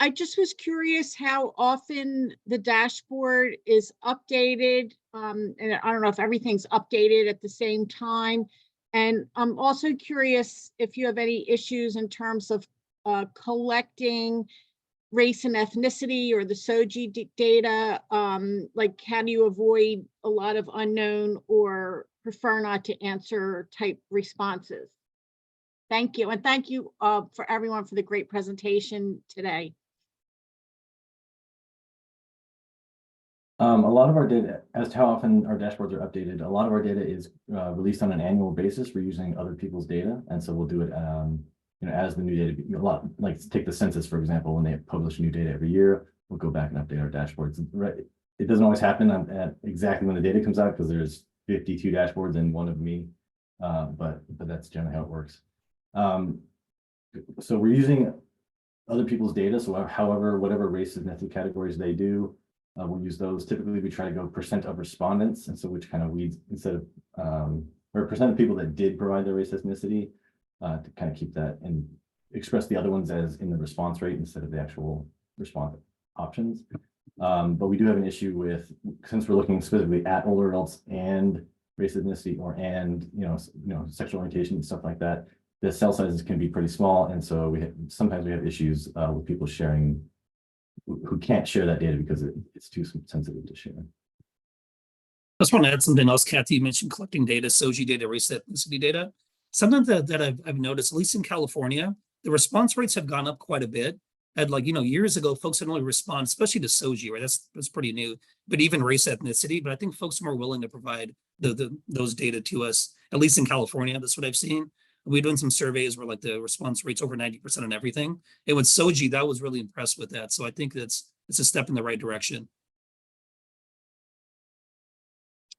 F: I just was curious how often the dashboard is updated. And I don't know if everything's updated at the same time. And I'm also curious if you have any issues in terms of collecting race and ethnicity or the SOGI data. Like, how do you avoid a lot of unknown or prefer not to answer type responses? Thank you. And thank you for everyone for the great presentation today.
E: A lot of our data, as to how often our dashboards are updated, a lot of our data is released on an annual basis. We're using other people's data, and so we'll do it, as the new data. A lot, like take the census for example, when they publish new data every year, we'll go back and update our dashboards. Right, it doesn't always happen at exactly when the data comes out because there's 52 dashboards and one of me, but that's generally how it works. So we're using other people's data. So however, whatever race and ethnic categories they do. We'll use those. Typically, we try to go % of respondents, and so which kind of weeds instead of or % of people that did provide their race ethnicity to kind of keep that and express the other ones as in the response rate instead of the actual response options. But we do have an issue with, since we're looking specifically at older adults and race ethnicity and sexual orientation and stuff like that, the cell sizes can be pretty small, and so sometimes we have issues with people sharing. Who can't share that data because it's too sensitive to share.
D: I just want to add something else. Kathy, you mentioned collecting data, SOGI data, race ethnicity data. Something that I've noticed, at least in California, the response rates have gone up quite a bit. And years ago, folks would only respond, especially to SOGI, right? That's pretty new. But even race ethnicity, but I think folks are more willing to provide those data to us, at least in California. That's what I've seen. We're doing some surveys where the response rate's over 90% on everything. And with SOGI, that was really impressed with that. So I think it's a step in the right direction.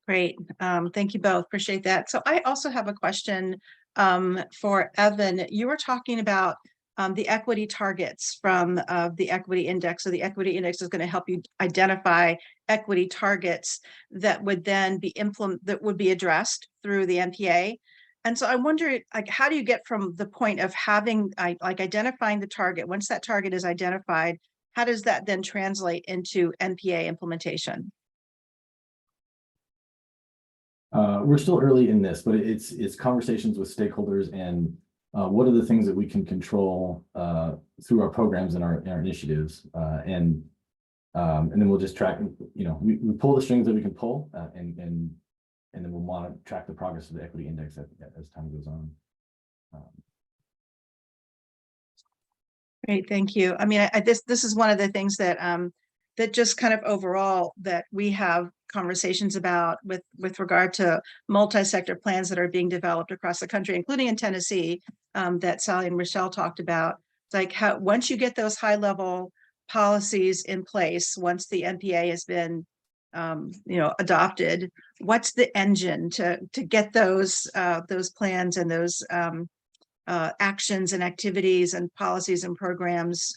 A: Great. Thank you both. Appreciate that. So I also have a question for Evan. You were talking about the equity targets from the equity index. So the equity index is going to help you identify equity targets that would then be addressed through the MPA. And so I wonder, how do you get from the point of having, identifying the target, once that target is identified, how does that then translate into MPA implementation?
E: We're still early in this, but it's conversations with stakeholders and what are the things that we can control through our programs and our initiatives, and then we'll just track. We pull the strings that we can pull, and then we'll want to track the progress of the equity index as time goes on.
A: Great, thank you. I mean, this is one of the things that that just kind of overall that we have conversations about with regard to multi-sector plans that are being developed across the country, including in Tennessee, that Sally and Rochelle talked about. It's like how once you get those high-level policies in place, once the MPA has been adopted, what's the engine to get those plans and those actions and activities and policies and programs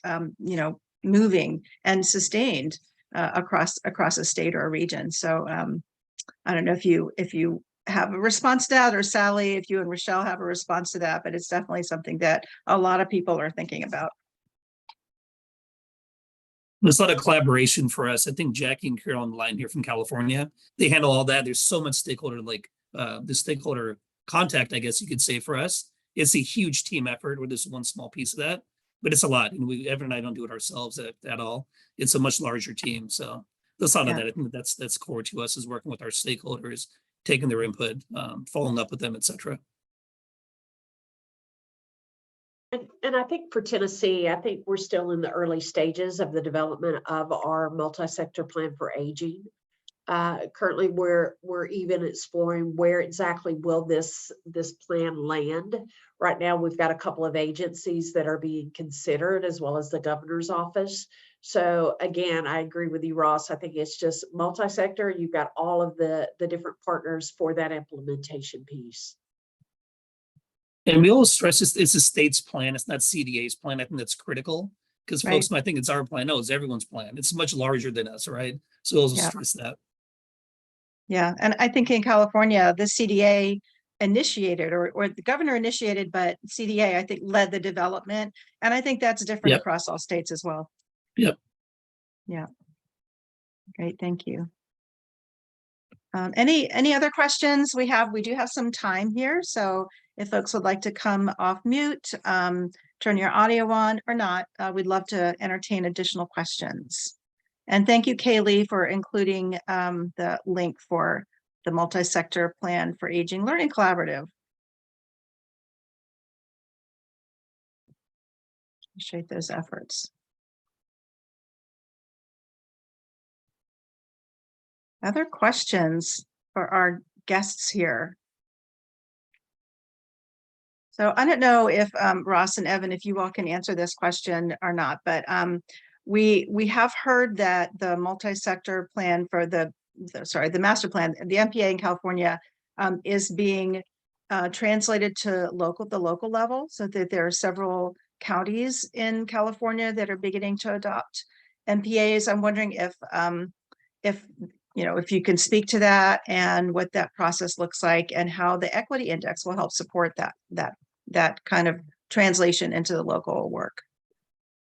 A: moving and sustained across a state or a region. So I don't know if you have a response to that, or Sally, if you and Rochelle have a response to that, but it's definitely something that a lot of people are thinking about.
D: There's a lot of collaboration for us. I think Jackie and Carol on the line here from California, they handle all that. There's so much stakeholder, the stakeholder contact, I guess you could say, for us. It's a huge team effort where there's one small piece of that, but it's a lot. And Evan and I don't do it ourselves at all. It's a much larger team. So there's a lot of that. I think that's core to us, is working with our stakeholders, taking their input, following up with them, et cetera.
B: And I think for Tennessee, I think we're still in the early stages of the development of our multi-sector plan for aging. Currently, we're even exploring where exactly will this plan land. Right now, we've got a couple of agencies that are being considered, as well as the governor's office. So again, I agree with you, Ross. I think it's just multi-sector. You've got all of the different partners for that implementation piece.
D: And we always stress it's a state's plan. It's not CDA's plan. I think that's critical, because folks might think it's our plan. No, it's everyone's plan. It's much larger than us, right? So we'll also stress that.
A: Yeah, and I think in California, the CDA initiated, or the governor initiated, but CDA, I think, led the development. And I think that's different across all states as well.
D: Yep.
A: Yeah. Great, thank you. Any other questions we do have some time here, so if folks would like to come off mute, turn your audio on or not, we'd love to entertain additional questions. And thank you, Kaylee, for including the link for the multi-sector plan for aging learning collaborative. Appreciate those efforts. Other questions for our guests here? So I don't know if Ross and Evan, if you all can answer this question or not, but we have heard that the multi-sector plan for the master plan, the MPA in California is being translated to the local level, so that there are several counties in California that are beginning to adopt MPAs. I'm wondering if if you can speak to that and what that process looks like and how the equity index will help support that kind of translation into the local work.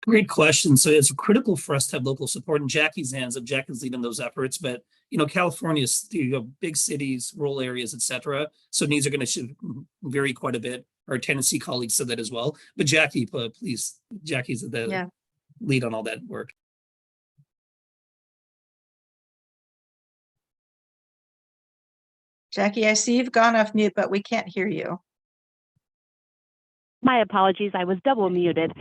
D: Great question. So it's critical for us to have local support, and Jackie's hands up. Jackie's leading those efforts, but California's, big cities, rural areas, etc. So needs are going to vary quite a bit. Our Tennessee colleagues said that as well. But Jackie, please, Jackie's the lead on all that work.
A: Jackie, I see you've gone off mute, but we can't hear you.
G: My apologies, I was double muted.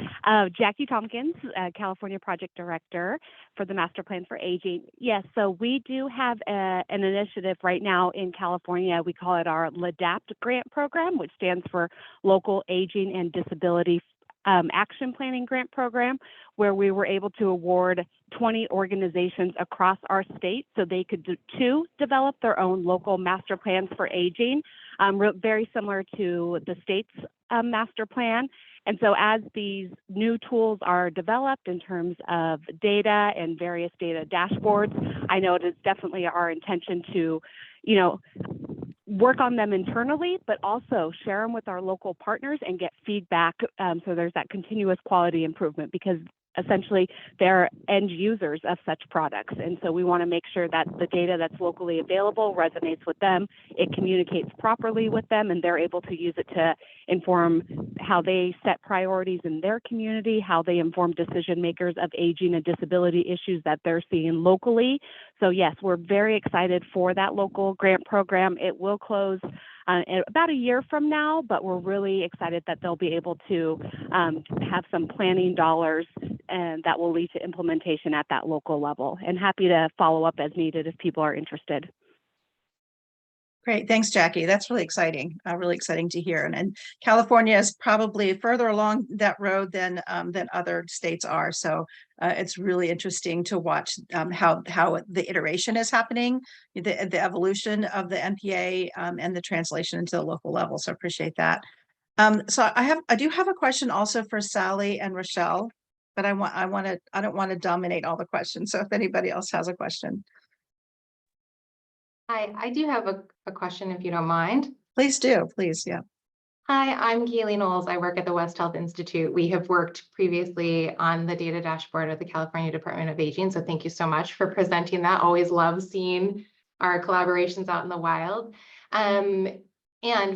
G: Jackie Tompkins, California Project Director for the Master Plan for Aging. Yes, so we do have an initiative right now in California. We call it our LADAPT grant program, which stands for Local Aging and Disability Action Planning Grant Program, where we were able to award 20 organizations across our state so they could develop their own local master plans for aging, very similar to the state's master plan. And so as these new tools are developed in terms of data and various data dashboards, I know it is definitely our intention to, work on them internally, but also share them with our local partners and get feedback. So there's that continuous quality improvement, because essentially they're end users of such products. And so we want to make sure that the data that's locally available resonates with them, it communicates properly with them, and they're able to use it to inform how they set priorities in their community, how they inform decision makers of aging and disability issues that they're seeing locally. So yes, we're very excited for that local grant program. It will close in about a year from now, but we're really excited that they'll be able to have some planning dollars, and that will lead to implementation at that local level. And happy to follow up as needed if people are interested.
A: Great, thanks, Jackie. That's really exciting to hear. And California is probably further along that road than other states are. So it's really interesting to watch how the iteration is happening, the evolution of the MPA and the translation into the local level. So I appreciate that. So I do have a question also for Sally and Rochelle, but I don't want to dominate all the questions. So if anybody else has a question.
H: Hi, I do have a question, if you don't mind.
A: Please do, please, yeah.
H: Hi, I'm Kaylee Knowles. I work at the West Health Institute. We have worked previously on the data dashboard of the California Department of Aging, so thank you so much for presenting that. Always love seeing our collaborations out in the wild. And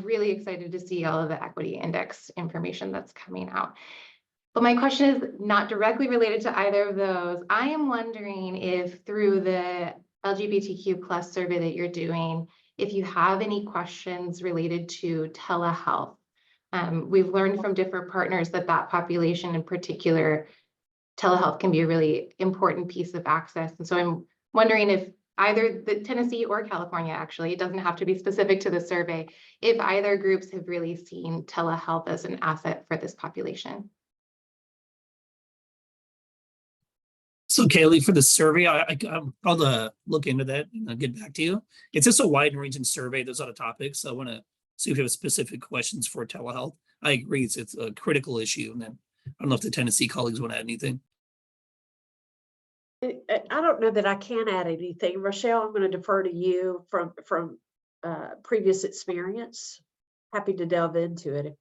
H: really excited to see all of the equity index information that's coming out. But my question is not directly related to either of those. I am wondering if through the LGBTQ+ survey that you're doing, if you have any questions related to telehealth. We've learned from different partners that population in particular, telehealth can be a really important piece of access. And so I'm wondering if either the Tennessee or California, actually, it doesn't have to be specific to the survey, if either groups have really seen telehealth as an asset for this population.
D: So Kaylee, for the survey, I'll look into that and I'll get back to you. It's just a wide ranging survey. There's a lot of topics. So I want to see if you have specific questions for telehealth. I agree, it's a critical issue. And then I don't know if the Tennessee colleagues want to add anything.
B: I don't know that I can add anything. Rochelle, I'm going to defer to you from previous experience. Happy to delve into it.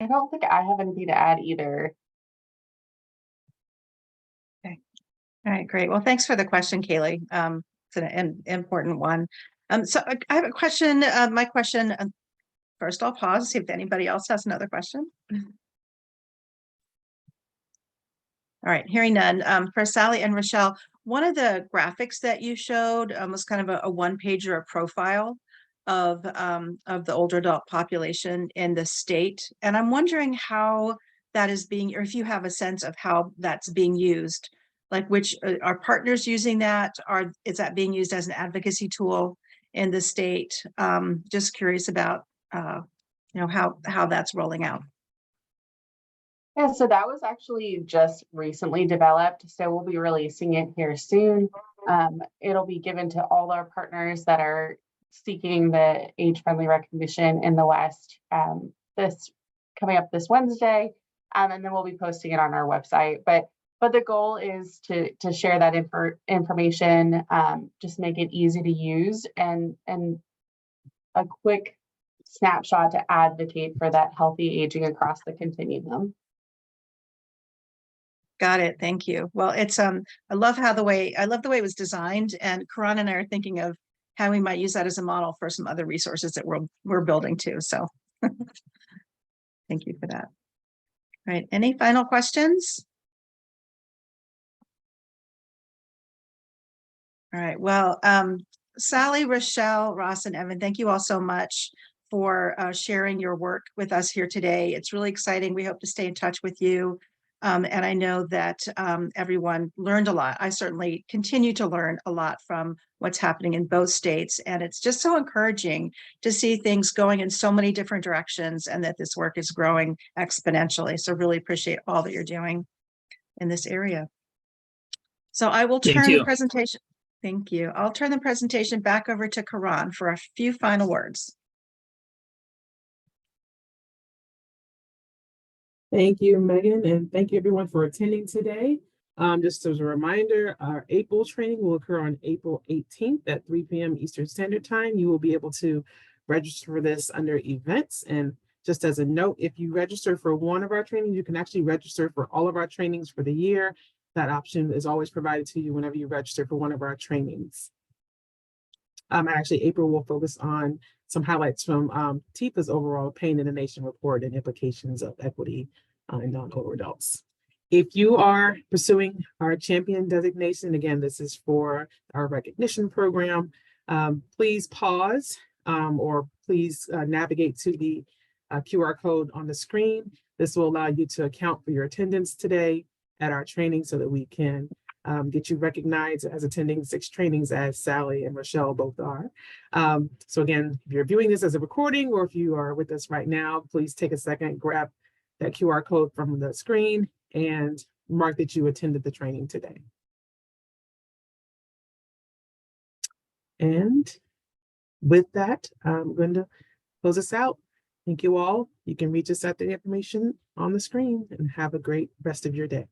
C: I don't think I have anything to add either.
A: All right, great. Well, thanks for the question, Kaylee. It's an important one. So I have a question. My question, first I'll pause, see if anybody else has another question. All right, hearing none. For Sally and Rochelle, one of the graphics that you showed was kind of a one-pager, a profile of the older adult population in the state. And I'm wondering how that is being, or if you have a sense of how that's being used, like which are partners using that? Is that being used as an advocacy tool in the state? Just curious about how that's rolling out.
C: Yeah, so that was actually just recently developed. So we'll be releasing it here soon. It'll be given to all our partners that are seeking the age-friendly recognition in the West this coming up this Wednesday. And then we'll be posting it on our website. But the goal is to share that information, just make it easy to use and a quick snapshot to advocate for that healthy aging across the continuum.
A: Got it. Thank you. Well, it's I love the way it was designed, and Karan and I are thinking of how we might use that as a model for some other resources that we're building too. So thank you for that. All right. Any final questions? All right. Well, Sally, Rochelle, Ross, and Evan, thank you all so much for sharing your work with us here today. It's really exciting. We hope to stay in touch with you. And I know that everyone learned a lot. I certainly continue to learn a lot from what's happening in both states. And it's just so encouraging to see things going in so many different directions and that this work is growing exponentially. So really appreciate all that you're doing in this area. So I will turn the presentation. Thank you. I'll turn the presentation back over to Karan for a few final words.
I: Thank you, Megan, and thank you everyone for attending today. Just as a reminder, our April training will occur on April 18th at 3 p.m. Eastern Standard Time. You will be able to register for this under events. And just as a note, if you register for one of our trainings, you can actually register for all of our trainings for the year. That option is always provided to you whenever you register for one of our trainings. Actually, April will focus on some highlights from TIFA's overall Pain in the Nation report and implications of equity in non-older adults. If you are pursuing our champion designation, again, this is for our recognition program, please pause or please navigate to the QR code on the screen. This will allow you to account for your attendance today at our training so that we can get you recognized as attending 6 trainings as Sally and Rochelle both are. So again, if you're viewing this as a recording or if you are with us right now, please take a second, grab that QR code from the screen and mark that you attended the training today. And with that, I'm going to close us out. Thank you all. You can reach us at the information on the screen and have a great rest of your day.